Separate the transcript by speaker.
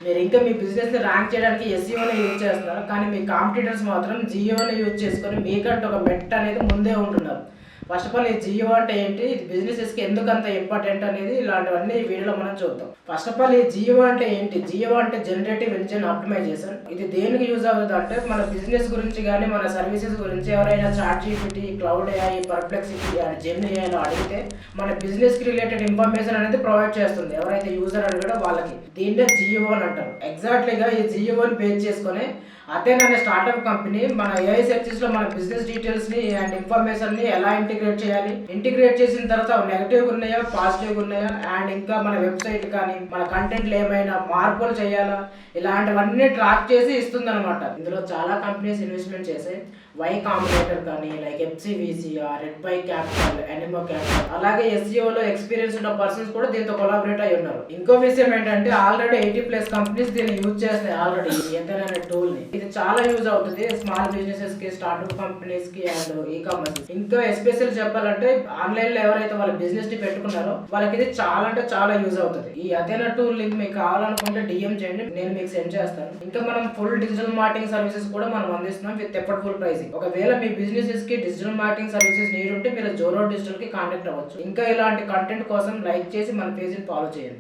Speaker 1: మీరు ఇంకా మీ బిజినెస్ని ర్యాంక్ చేయడానికి ఎస్ఈఓని యూజ్ చేస్తున్నారు, కానీ మీ కాంపిటీటర్స్ మాత్రం జియోని యూజ్ చేసుకొని మీకంటే ఒక మెట్ అనేది ముందే ఉంటున్నారు. ఫస్ట్ ఆఫ్ ఆల్ ఈ జియో అంటే ఏంటి, ఇది బిజినెసెస్కి ఎందుకు అంత ఇంపార్టెంట్ అనేది ఇలాంటివన్నీ ఈ వీడియోలో మనం చూద్దాం. ఫస్ట్ ఆఫ్ ఆల్ ఈ జియో అంటే ఏంటి, జియో అంటే జనరేటివ్ ఇంజిన్ ఆప్టిమైజేషన్. ఇది దేనికి యూజ్ అవుతుంది అంటే మన బిజినెస్ గురించి కానీ మన సర్వీసెస్ గురించి ఎవరైనా chat GPT, cloud AI, perplexity and Gen ఏఐలో అడిగితే మన బిజినెస్ కి రిలేటెడ్ ఇన్ఫర్మేషన్ అనేది ప్రొవైడ్ చేస్తుంది ఎవరైతే యూజర్ అడిగాడో వాళ్ళకి. దీన్నే జియో అని అంటారు. ఎగ్జాక్ట్లీగా ఈ జియోని బేస్ చేసుకొని అథేనా అనే స్టార్ట్అప్ కంపెనీ మన ఏఐ సెర్చెస్ లో మన బిజినెస్ డీటెయిల్స్ ని అండ్ ఇన్ఫర్మేషన్ ని ఎలా ఇంటిగ్రేట్ చేయాలి, ఇంటిగ్రేట్ చేసిన తర్వాత నెగటివ్ ఉన్నాయా పాజిటివ్ ఉన్నాయా అండ్ ఇంకా మన వెబ్సైట్ కానీ మన కంటెంట్ ఏమైనా మార్పులు చేయాలా ఇలాంటివన్నీ ట్రాక్ చేసి ఇస్తుంది అనమాట. ఇందులో చాలా కంపెనీస్ ఇన్వెస్ట్మెంట్ చేసాయి. వై కాంబినేటర్ కానీ like FCVCR, red by capital, ఎనిమో క్యాపిటల్, అలాగే ఎస్ఈఓలో ఎక్స్పీరియన్స్ ఉన్న పర్సన్స్ కూడా దీంతో కొలాబరేట్ అయి ఉన్నారు. ఇంకో విషయం ఏంటంటే ఆల్రెడీ 80+ కంపెనీస్ దీన్ని యూజ్ చేస్తాయి ఆల్రెడీ ఏదైనా టూల్ ని. ఇది చాలా యూజ్ అవుతుంది స్మాల్ బిజినెసెస్ కి, స్టార్ట్అప్ కంపెనీస్ కి అండ్ ఈ కామర్స్. ఇంకా ఎస్పెషల్ చెప్పాలంటే ఆన్లైన్ లో ఎవరైతే వాళ్ళ బిజినెస్ ని పెట్టుకున్నారో వాళ్ళకి ఇది చాలా అంటే చాలా యూజ్ అవుతుంది. ఈ అథేనా టూల్ లింక్ మీకు కావాలనుకుంటే డిఎం చేయండి, నేను మీకు సెండ్ చేస్తాను. ఇంకా మనం ఫుల్ డిజిటల్ మార్కెటింగ్ సర్వీసెస్ కూడా మనం అందిస్తున్నాం విత్ ఎఫర్ట్ఫుల్ ప్రైసింగ్. ఒకవేళ మీ బిజినెసెస్ కి డిజిటల్ మార్కెటింగ్ సర్వీసెస్ నీడ్ ఉంటే మీరు జోరో డిజిటల్ కి కాంటాక్ట్ అవ్వచ్చు. ఇంకా ఇలాంటి కంటెంట్ కోసం లైక్ చేసి మన పేజ్ ని ఫాలో చేయండి.